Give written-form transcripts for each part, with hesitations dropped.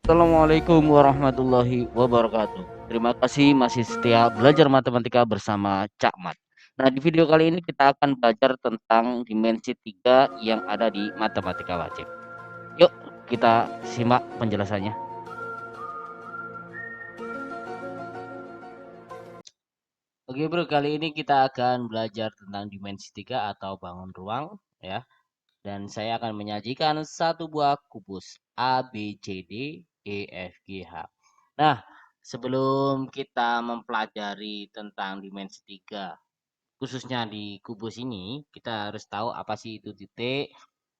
Assalamualaikum warahmatullahi wabarakatuh. Terima kasih masih setia belajar matematika bersama Cak Mat. Nah, di video kali ini kita akan belajar tentang dimensi 3 yang ada di matematika wajib. Yuk, kita simak penjelasannya. Oke, Bro, kali ini kita akan belajar tentang dimensi 3 atau bangun ruang ya. Dan saya akan menyajikan satu buah kubus A, B, C, D, E, F, G, H. Nah, sebelum kita mempelajari tentang dimensi 3, khususnya di kubus ini, kita harus tahu apa sih itu titik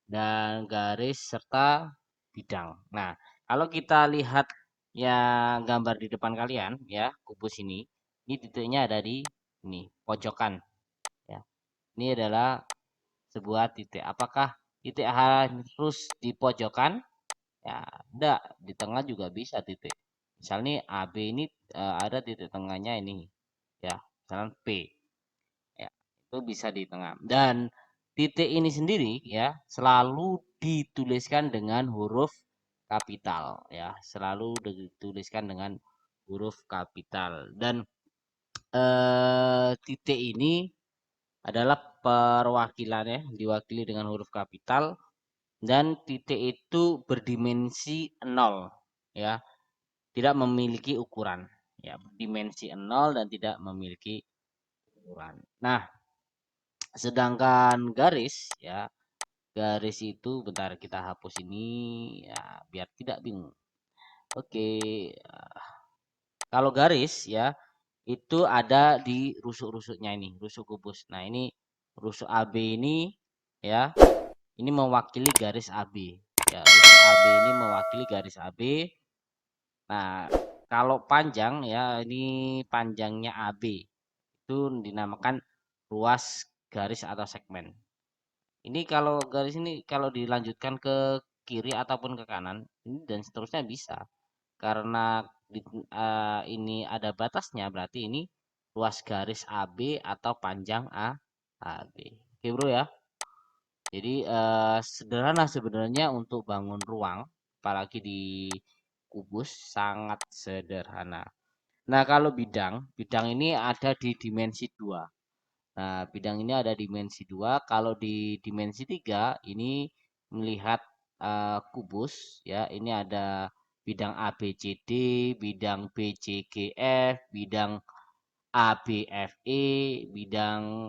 dan garis serta bidang. Nah, kalau kita lihat yang gambar di depan kalian ya, kubus ini titiknya ada di ini, pojokan ya. Ini adalah sebuah titik. Apakah titik harus di pojokan? Ya, enggak. Di tengah juga bisa titik. Misalnya AB ini ada titik tengahnya ini, ya. Misalnya P, ya. Itu bisa di tengah. Dan titik ini sendiri, ya, selalu dituliskan dengan huruf kapital, ya. Selalu dituliskan dengan huruf kapital. Dan titik ini adalah perwakilannya diwakili dengan huruf kapital dan titik itu berdimensi 0 ya, tidak memiliki ukuran ya, berdimensi 0 dan tidak memiliki ukuran. Nah, sedangkan garis ya, garis itu bentar kita hapus ini ya biar tidak bingung. Oke, kalau garis ya itu ada di rusuk-rusuknya ini, rusuk kubus. Nah, ini rusuk AB ini ya, ini mewakili garis AB. Ya, rusuk AB ini mewakili garis AB. Nah, kalau panjang ya, ini panjangnya AB. Itu dinamakan ruas garis atau segmen. Ini kalau garis ini kalau dilanjutkan ke kiri ataupun ke kanan, ini dan seterusnya bisa. Karena ini ada batasnya, berarti ini ruas garis AB atau panjang AB. Oke, Bro ya. Jadi sederhana sebenarnya untuk bangun ruang, apalagi di kubus sangat sederhana. Nah, kalau bidang, bidang ini ada di dimensi 2. Nah, bidang ini ada dimensi 2. Kalau di dimensi 3 ini melihat kubus ya, ini ada bidang ABCD, bidang BCGF, bidang ABFE, bidang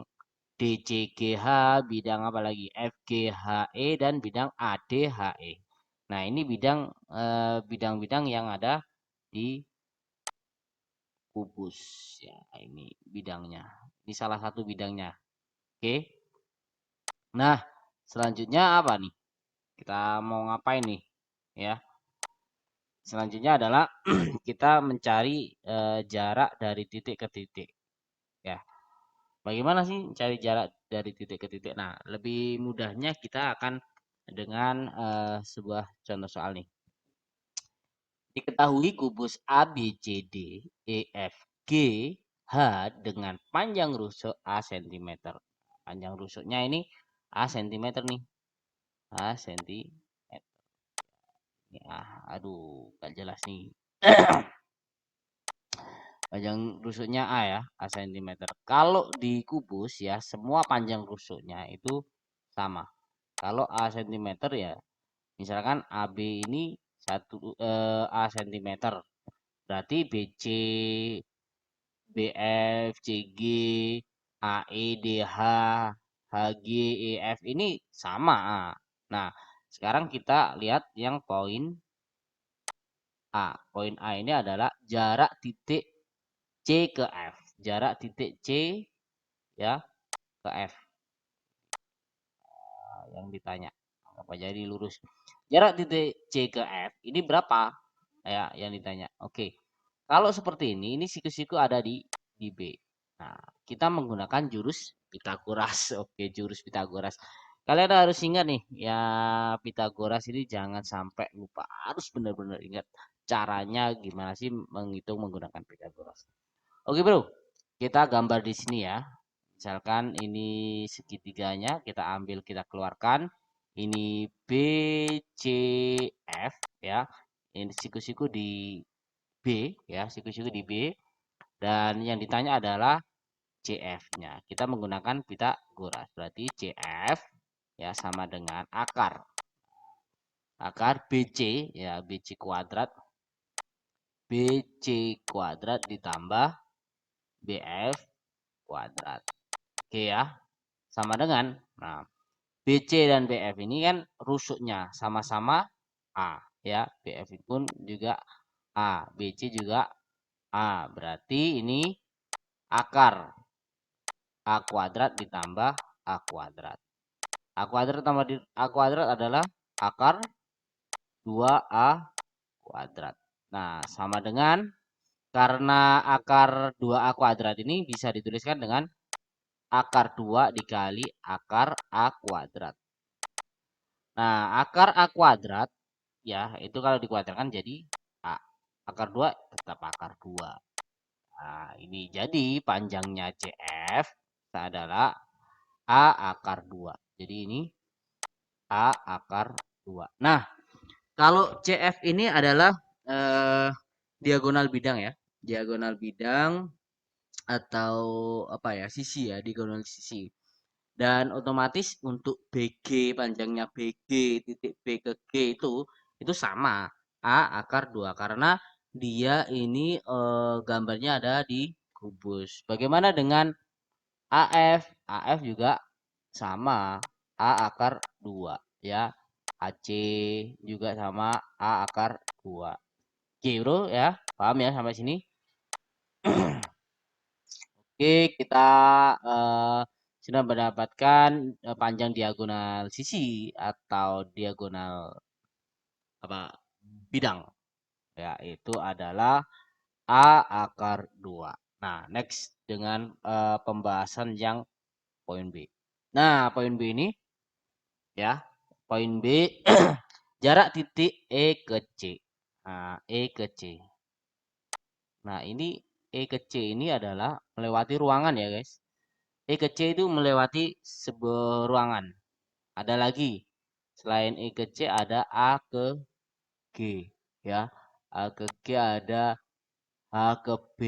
DCGH, bidang apa lagi? FGHE dan bidang ADHE. Nah, ini bidang-bidang yang ada di kubus ya. Ini bidangnya. Ini salah satu bidangnya. Oke. Nah, selanjutnya apa nih? Kita mau ngapain nih? Ya. Selanjutnya adalah kita mencari jarak dari titik ke titik. Ya. Bagaimana sih cari jarak dari titik ke titik? Nah, lebih mudahnya kita akan dengan sebuah contoh soal nih. Diketahui kubus ABCD, EFG, H dengan panjang rusuk A cm. Panjang rusuknya ini A cm nih. A cm. Ya, aduh, gak jelas nih. Panjang rusuknya A ya, A cm. Kalau di kubus ya, semua panjang rusuknya itu sama. Kalau A cm ya, misalkan AB ini A cm. Berarti BC, BF, CG, AE, DH, HG, EF ini sama. Nah, sekarang kita lihat yang poin A. Poin A ini adalah jarak titik C ke F. Jarak titik C ya ke F. Yang ditanya. Apa jadi lurus. Jarak titik C ke F ini berapa? Ya, yang ditanya. Oke. Kalau seperti ini siku-siku ada di B. Nah, kita menggunakan jurus Pitagoras. Oke, jurus Pitagoras. Kalian harus ingat nih, ya Pitagoras ini jangan sampai lupa. Harus benar-benar ingat caranya gimana sih menghitung menggunakan Pitagoras. Oke, Bro. Kita gambar di sini ya. Misalkan ini segitiganya, kita ambil, kita keluarkan. Ini BCF ya. Ini siku-siku di B ya, siku-siku di B. Dan yang ditanya adalah CF-nya. Kita menggunakan Pythagoras. Berarti CF ya sama dengan akar BC ya, BC kuadrat ditambah BF kuadrat. Oke ya. Sama dengan, nah, BC dan BF ini kan rusuknya sama-sama A ya. BF pun juga A, BC juga A. Berarti ini akar A kuadrat ditambah A kuadrat. A kuadrat tambah A kuadrat adalah akar 2A kuadrat. Nah, sama dengan, karena akar 2A kuadrat ini bisa dituliskan dengan akar 2 dikali akar A kuadrat. Nah, akar A kuadrat ya, itu kalau dikuadratkan jadi A. Akar 2 tetap akar 2. Nah, ini jadi panjangnya CF adalah A akar 2. Jadi ini A akar 2. Nah, kalau CF ini adalah diagonal bidang ya. Diagonal bidang atau apa ya, sisi ya, diagonal sisi. Dan otomatis untuk BG, panjangnya BG titik B ke G itu sama A akar 2 karena dia ini gambarnya ada di kubus. Bagaimana dengan AF? AF juga sama A akar 2 ya. AC juga sama A akar 2. Oke bro ya, paham ya sampai sini? Oke, kita sudah mendapatkan panjang diagonal sisi atau diagonal apa bidang. Ya, itu adalah A akar 2. Nah, next dengan pembahasan yang poin B. Nah, poin B ini ya, poin B jarak titik E ke C. Nah, E ke C. Nah, ini E ke C ini adalah melewati ruangan ya, guys. E ke C itu melewati sebuah ruangan. Ada lagi. Selain E ke C ada A ke G, ya. A ke G ada H ke B.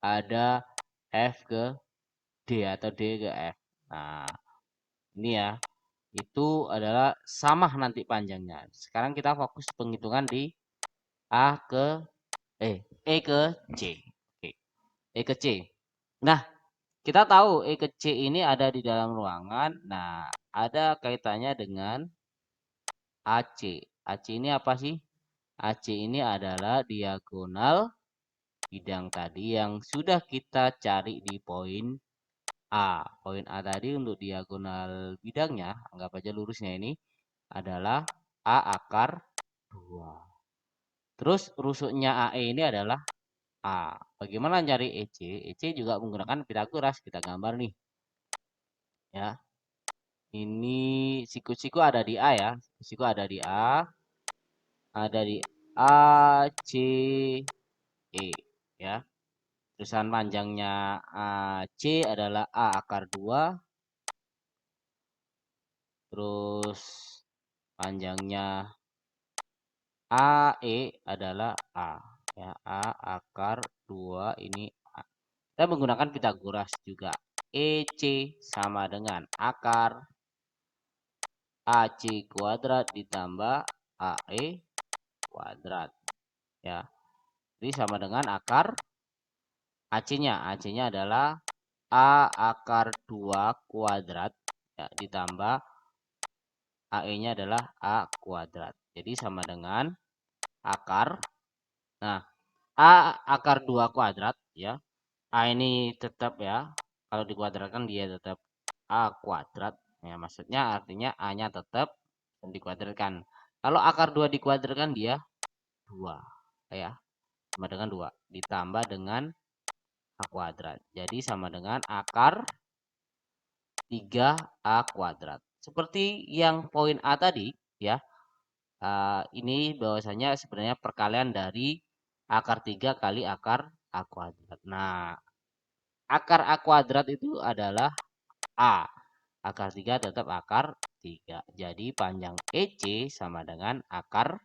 Ada F ke D atau D ke F. Nah, ini ya. Itu adalah sama nanti panjangnya. Sekarang kita fokus penghitungan di A ke E ke C. Oke. E ke C. Nah, kita tahu E ke C ini ada di dalam ruangan. Nah, ada kaitannya dengan AC. AC ini apa sih? AC ini adalah diagonal bidang tadi yang sudah kita cari di poin A. Poin A tadi untuk diagonal bidangnya, anggap aja lurusnya ini adalah A akar 2. Terus rusuknya AE ini adalah A. Bagaimana cari EC? EC juga menggunakan Pythagoras. Kita gambar nih. Ya. Ini siku-siku ada di A ya. Siku ada di A. Ada di A, C, E. Ya. Terusan panjangnya AC adalah A akar 2. Terus panjangnya AE adalah A. Ya, A akar 2 ini A. Kita menggunakan Pythagoras juga. EC sama dengan akar AC kuadrat ditambah AE kuadrat. Ya. Jadi sama dengan akar AC-nya. AC-nya adalah A akar 2 kuadrat ya, ditambah AE-nya adalah A kuadrat. Jadi sama dengan akar. Nah, A akar 2 kuadrat ya. A ini tetap ya. Kalau dikuadratkan dia tetap A kuadrat. Ya, maksudnya artinya A-nya tetap dikuadratkan. Kalau akar 2 dikuadratkan dia 2 ya. Sama dengan 2 ditambah dengan A kuadrat. Jadi sama dengan akar 3A kuadrat. Seperti yang poin A tadi ya. Ini bahwasanya sebenarnya perkalian dari akar 3 kali akar A kuadrat. Nah, akar A kuadrat itu adalah A. Akar 3 tetap akar 3. Jadi panjang EC sama dengan akar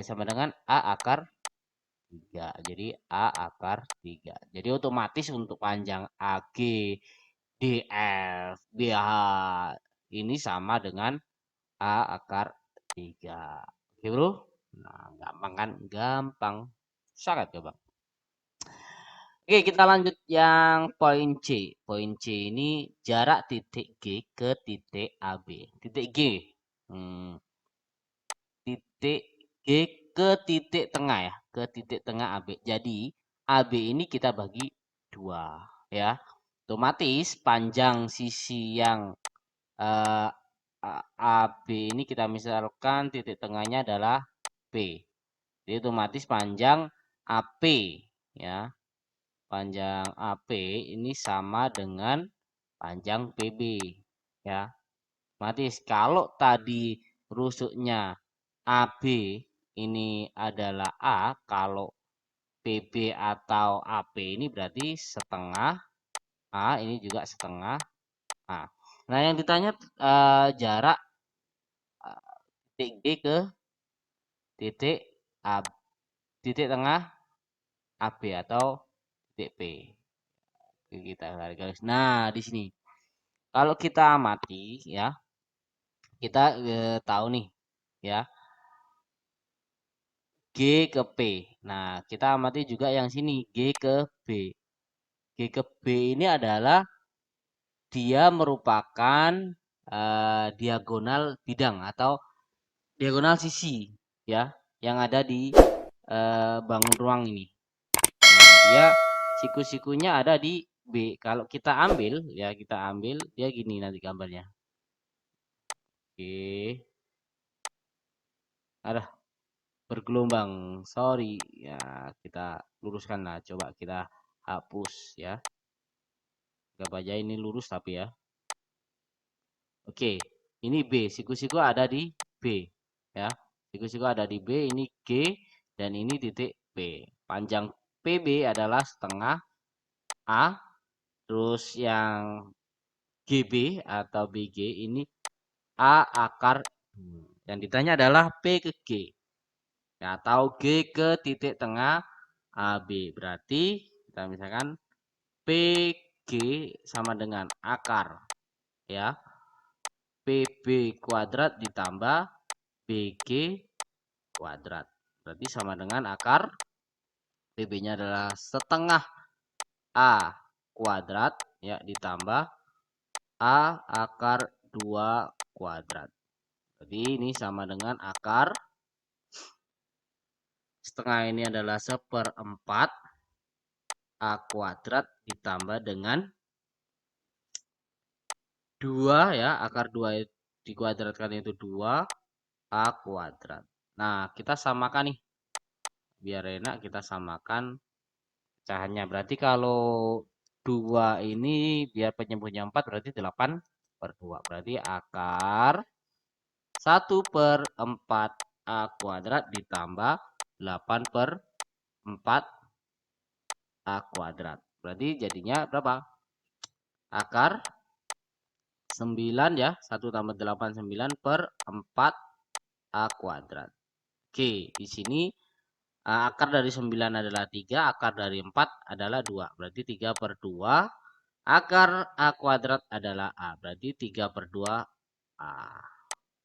sama dengan A akar 3. Jadi A akar 3. Jadi otomatis untuk panjang AG, DF, BH ini sama dengan A akar 3. Oke bro? Nah gampang kan? Gampang. Sangat gampang. Oke kita lanjut yang poin C. Poin C ini jarak titik G ke titik AB. Titik G. Titik G ke titik tengah ya. Ke titik tengah AB. Jadi AB ini kita bagi 2 ya. Otomatis panjang sisi yang AB ini kita misalkan titik tengahnya adalah P. Jadi otomatis panjang AP ya. Panjang AP ini sama dengan panjang PB ya. Otomatis kalau tadi rusuknya AB ini adalah A, kalau PB atau AP ini berarti setengah A, ini juga setengah A. Nah, yang ditanya jarak titik G ke titik A, titik tengah AB atau titik P. Kita tarik garis. Nah, di sini kalau kita amati ya, kita tahu nih ya, G ke P. Nah, kita amati juga yang sini G ke B. G ke B ini adalah dia merupakan diagonal bidang atau diagonal sisi ya yang ada di bangun ruang ini. Nah, dia siku-sikunya ada di B. Kalau kita ambil ya, kita ambil dia gini nanti gambarnya. Oke. Ada bergelombang. Sorry ya, kita luruskan lah. Coba kita hapus ya. Gak aja ini lurus tapi ya. Oke, ini B. Siku-siku ada di B ya. Siku-siku ada di B, ini G dan ini titik P. Panjang PB adalah setengah A. Terus yang GB atau BG ini A akar. Yang ditanya adalah P ke G. Ya, atau G ke titik tengah AB. Berarti kita misalkan PG sama dengan akar ya. PB kuadrat ditambah BG kuadrat. Berarti sama dengan akar PB-nya adalah setengah A kuadrat ya ditambah A akar 2 kuadrat. Jadi ini sama dengan akar setengah ini adalah 1/4 A kuadrat ditambah dengan 2 ya, akar 2 dikuadratkan itu 2 A kuadrat. Nah, kita samakan nih. Biar enak kita samakan pecahannya. Berarti kalau 2 ini biar penyebutnya 4 berarti 8/2. Berarti akar 1/4 A kuadrat ditambah 8/4 A kuadrat. Berarti jadinya berapa? Akar 9 ya. 1 tambah 8, 9/4 A kuadrat. Oke, di sini akar dari 9 adalah 3, akar dari 4 adalah 2. Berarti 3/2. Akar A kuadrat adalah A. Berarti 3/2 A.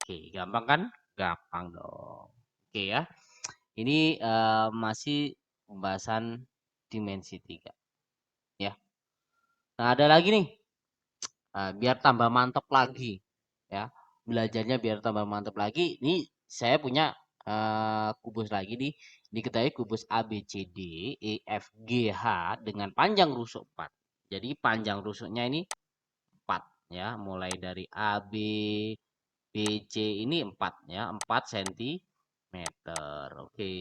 Oke, gampang kan? Gampang dong. Oke ya. Ini masih pembahasan dimensi 3. Ya. Nah, ada lagi nih. Biar tambah mantap lagi. Ya. Belajarnya biar tambah mantap lagi. Ini saya punya kubus lagi nih. Diketahui kubus ABCD, EFGH dengan panjang rusuk 4. Jadi panjang rusuknya ini 4 ya. Mulai dari AB, BC ini 4 ya. 4 cm. Oke,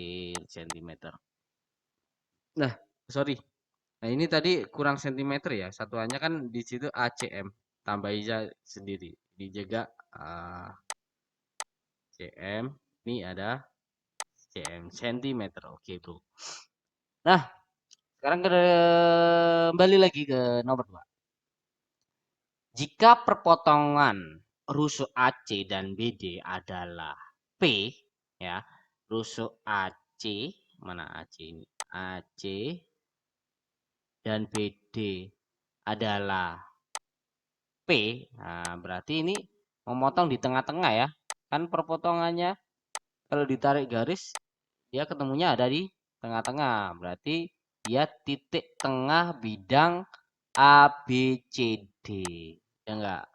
cm. Nah, sorry. Nah, ini tadi kurang sentimeter ya. Satuannya kan di situ ACM. Tambah aja sendiri. Dijaga cm. Ini ada cm centimeter. Oke, Bro. Nah, sekarang kembali lagi ke nomor 2. Jika perpotongan rusuk AC dan BD adalah P ya, rusuk AC, mana AC ini? AC dan BD adalah P. Nah, berarti ini memotong di tengah-tengah ya. Kan perpotongannya kalau ditarik garis dia ketemunya ada di tengah-tengah. Berarti dia titik tengah bidang ABCD. Ya enggak?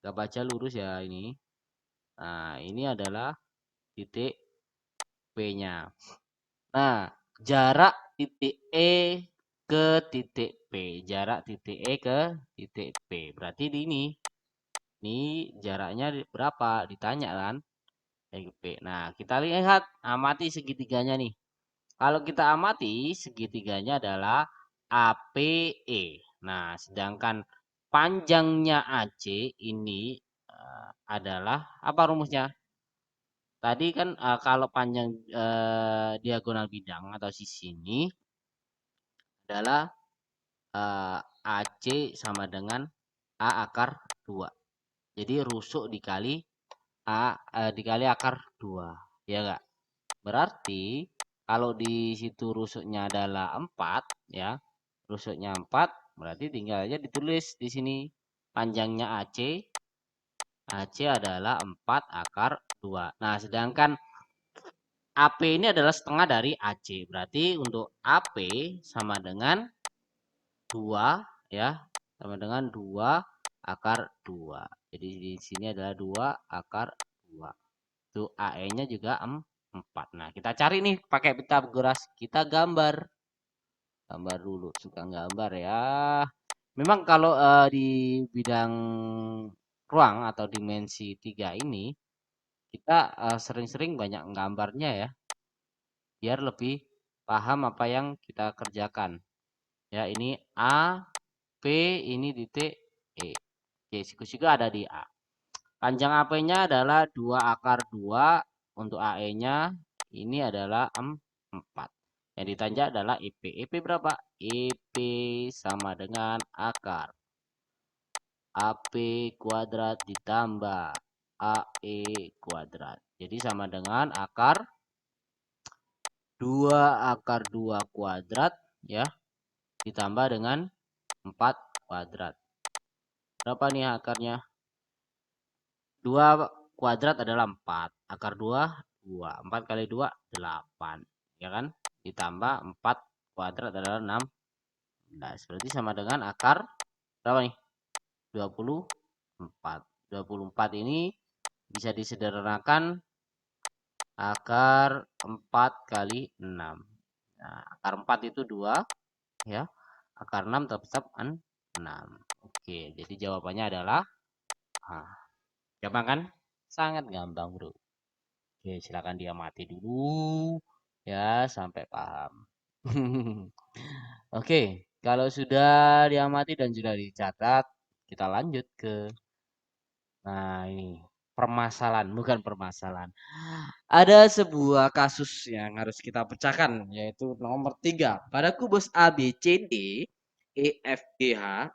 Enggak baca lurus ya ini. Nah, ini adalah titik P-nya. Nah, jarak titik E ke titik P. Jarak titik E ke titik P. Berarti di ini. Ini jaraknya berapa? Ditanya kan? P. Nah, kita lihat amati segitiganya nih. Kalau kita amati segitiganya adalah APE. Nah, sedangkan panjangnya AC ini adalah apa rumusnya? Tadi kan kalau panjang diagonal bidang atau sisi ini adalah AC sama dengan A akar 2. Jadi rusuk dikali dikali akar 2. Ya enggak? Berarti kalau di situ rusuknya adalah 4 ya. Rusuknya 4 berarti tinggal aja ditulis di sini panjangnya AC. AC adalah 4 akar 2. Nah, sedangkan AP ini adalah setengah dari AC. Berarti untuk AP sama dengan 2 ya. Sama dengan 2 akar 2. Jadi di sini adalah 2 akar 2. Itu AE-nya juga 4. Nah, kita cari nih pakai Pitagoras. Kita gambar. Gambar dulu. Suka gambar ya. Memang kalau di bidang ruang atau dimensi 3 ini, kita sering-sering banyak gambarnya ya. Biar lebih paham apa yang kita kerjakan. Ya, ini A, P, ini titik E. Oke, siku-siku ada di A. Panjang AP-nya adalah 2 akar 2. Untuk AE-nya ini adalah 4. Yang ditanjak adalah IP. IP berapa? IP sama dengan akar AP kuadrat ditambah AE kuadrat. Jadi sama dengan akar 2 akar 2 kuadrat ya. Ditambah dengan 4 kuadrat. Berapa nih akarnya? 2 kuadrat adalah 4. Akar 2, 2. 4 kali 2, 8. Ya kan? Ditambah 4 kuadrat adalah 16. Berarti sama dengan akar berapa nih? 24. 24 ini bisa disederhanakan akar 4 kali 6. Nah, akar 4 itu 2. Ya. Akar 6 tetap 6. Oke, jadi jawabannya adalah gampang kan? Sangat gampang, bro. Oke, silakan dia mati dulu ya sampai paham. Oke, kalau sudah diamati dan sudah dicatat, kita lanjut ke ini permasalahan, bukan permasalahan. Ada sebuah kasus yang harus kita pecahkan yaitu nomor 3. Pada kubus ABCD, EFGH,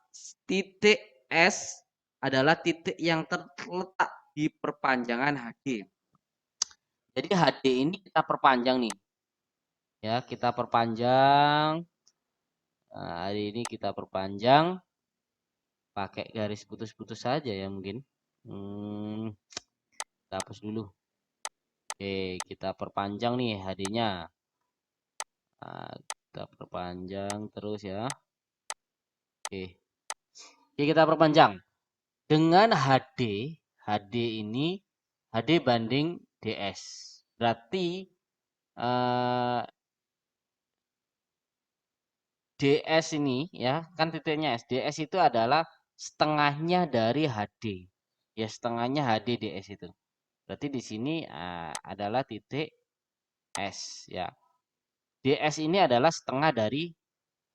titik S adalah titik yang terletak di perpanjangan HD. Jadi HD ini kita perpanjang nih. Ya, kita perpanjang. Nah, hari ini kita perpanjang pakai garis putus-putus saja ya mungkin. Kita hapus dulu. Oke, kita perpanjang nih HD-nya. Nah, kita perpanjang terus ya. Oke. Oke, kita perpanjang. Dengan HD ini HD banding DS. Berarti DS ini ya, kan titiknya S. DS itu adalah setengahnya dari HD. Ya, setengahnya HD DS itu. Berarti di sini adalah titik S ya. DS ini adalah setengah dari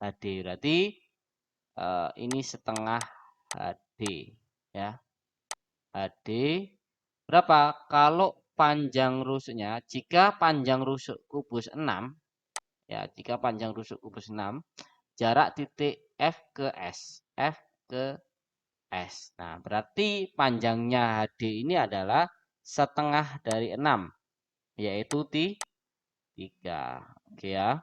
HD. Berarti ini setengah HD ya. HD berapa? Kalau panjang rusuknya, jika panjang rusuk kubus 6 ya, jika panjang rusuk kubus 6, jarak titik F ke S. F ke S. Nah, berarti panjangnya HD ini adalah setengah dari 6, yaitu 3. Oke ya.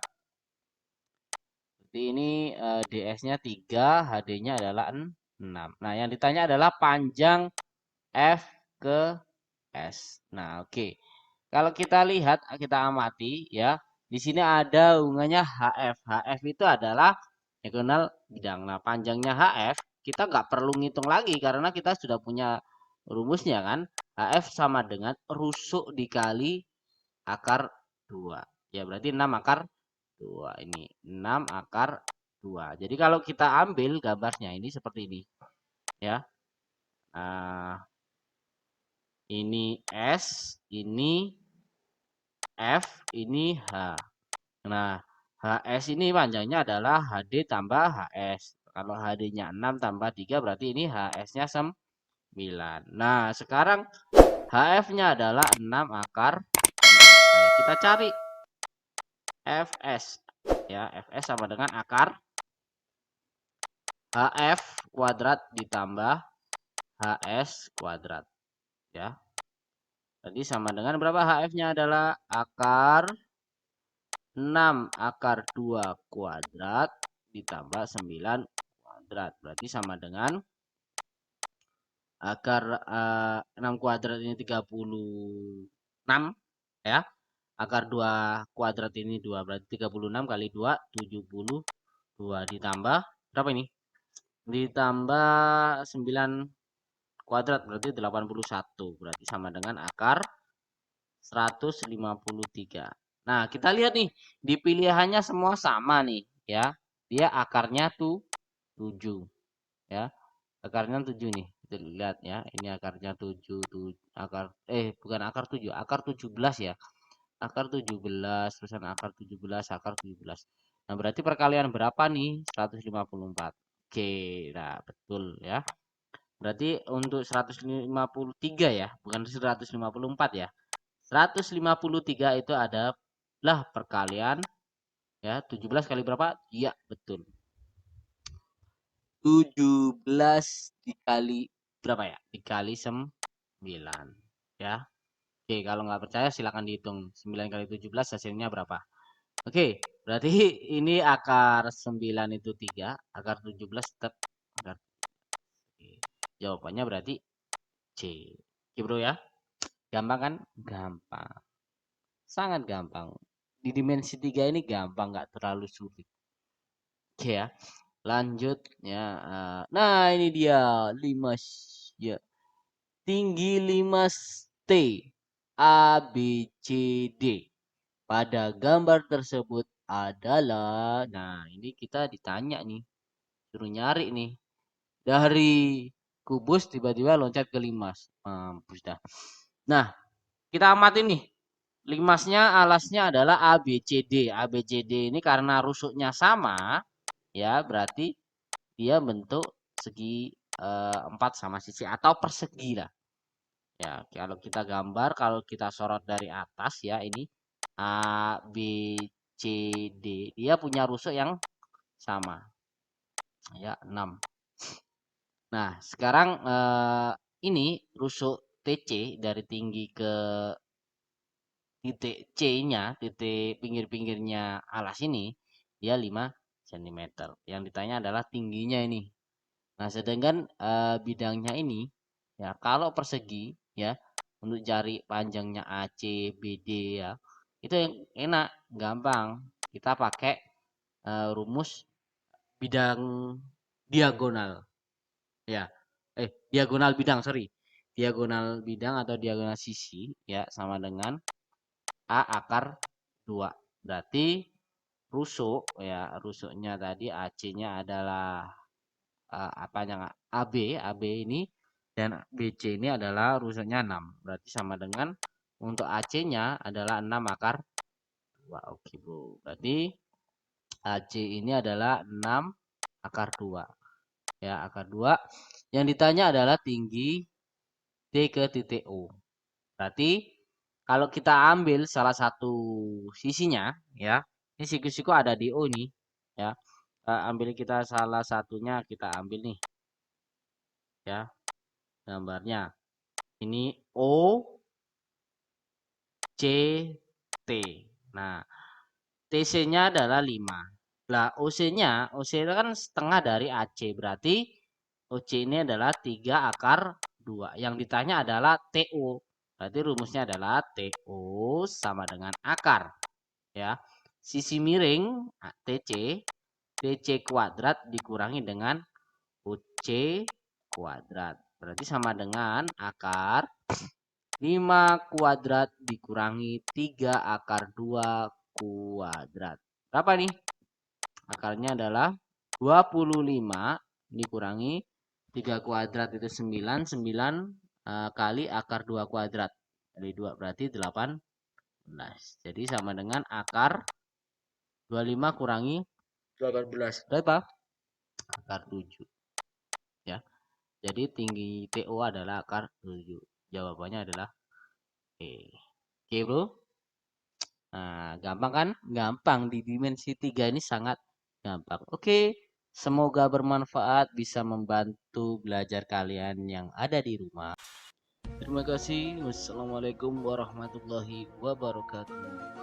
Jadi ini DS-nya 3, HD-nya adalah 6. Nah, yang ditanya adalah panjang F ke S. Nah, oke. Kalau kita lihat, kita amati ya, di sini ada hubungannya HF. HF itu adalah diagonal bidang. Nah, panjangnya HF kita nggak perlu ngitung lagi karena kita sudah punya rumusnya kan. HF sama dengan rusuk dikali akar 2. Ya, berarti 6 akar 2. Ini 6 akar 2. Jadi kalau kita ambil gambarnya ini seperti ini. Ya. Nah, ini S, ini F, ini H. Nah, HS ini panjangnya adalah HD tambah HS. Kalau HD-nya 6 tambah 3 berarti ini HS-nya 9. Nah, sekarang HF-nya adalah 6 akar 6. Nah, kita cari FS. Ya, FS sama dengan akar HF kuadrat ditambah HS kuadrat. Ya. Jadi sama dengan berapa? HF-nya adalah akar 6 akar 2 kuadrat ditambah 9 kuadrat. Berarti sama dengan akar 6 kuadrat ini 36 ya. Akar 2 kuadrat ini 2 berarti 36 kali 2 72 ditambah berapa ini? Ditambah 9 kuadrat berarti 81. Berarti sama dengan akar 153. Nah, kita lihat nih, di pilihannya semua sama nih, ya. Dia akarnya tuh 7, ya. Akarnya 7 nih. Kita lihat ya, ini akarnya 7, bukan akar 7, akar 17 ya. Akar 17, terusan akar 17, akar 17. Nah, berarti perkalian berapa nih? 154. Oke, nah betul ya. Berarti untuk 153 ya, bukan 154 ya. 153 itu adalah perkalian ya 17 kali berapa? Iya, betul. 17 dikali berapa ya? Dikali 9 ya. Oke, kalau nggak percaya silakan dihitung. 9 kali 17 hasilnya berapa? Oke, berarti ini akar 9 itu 3, akar 17 tetap akar. Oke. Jawabannya berarti C. Oke, Bro ya. Gampang kan? Gampang. Sangat gampang. Di dimensi 3 ini gampang, nggak terlalu sulit. Oke ya. Lanjut ya. Nah, ini dia 5 ya. Tinggi 5 T A B C D. Pada gambar tersebut adalah, nah ini kita ditanya nih, suruh nyari nih. Dari kubus tiba-tiba loncat ke limas. Mampus dah. Nah, kita amatin nih. Limasnya alasnya adalah ABCD. ABCD ini karena rusuknya sama, ya berarti dia bentuk segi 4 sama sisi atau persegi lah. Ya, kalau kita gambar, kalau kita sorot dari atas ya ini A, B, C, D. Dia punya rusuk yang sama. Ya, 6. Nah, sekarang ini rusuk TC dari tinggi ke titik C-nya, titik pinggir-pinggirnya alas ini, dia 5 cm. Yang ditanya adalah tingginya ini. Nah, sedangkan bidangnya ini, ya kalau persegi, ya untuk cari panjangnya AC, BD ya, itu yang enak, gampang. Kita pakai rumus bidang diagonal, ya. Diagonal bidang, sorry. Diagonal bidang atau diagonal sisi, ya sama dengan A akar 2. Berarti rusuk ya, rusuknya tadi AC-nya adalah apanya AB, AB ini dan BC ini adalah rusuknya 6. Berarti sama dengan untuk AC-nya adalah 6 akar 2. Oke, Bro. Berarti AC ini adalah 6 akar 2. Ya, akar 2. Yang ditanya adalah tinggi T ke titik O. Berarti kalau kita ambil salah satu sisinya ya, ini siku-siku ada di O nih ya. Ambil kita salah satunya, kita ambil nih ya gambarnya. Ini O, T. Nah, TC-nya adalah 5. Lah, OC-nya kan setengah dari AC. Berarti OC ini adalah 3 akar 2. Yang ditanya adalah TO. Berarti rumusnya adalah TO sama dengan akar. Ya. Sisi miring TC kuadrat dikurangi dengan OC kuadrat. Berarti sama dengan akar 5 kuadrat dikurangi 3 akar 2 kuadrat. Berapa nih? Akarnya adalah 25 dikurangi 3 kuadrat itu 9. 9 kali akar 2 kuadrat. Kali 2 berarti 18. Jadi sama dengan akar 25 kurangi 18. Berapa? Akar 7. Ya. Jadi tinggi TO adalah akar 7. Jawabannya adalah E. Oke, Bro. Nah, gampang kan? Gampang, di dimensi 3 ini sangat gampang. Oke, semoga bermanfaat, bisa membantu belajar kalian yang ada di rumah. Terima kasih. Wassalamualaikum warahmatullahi wabarakatuh.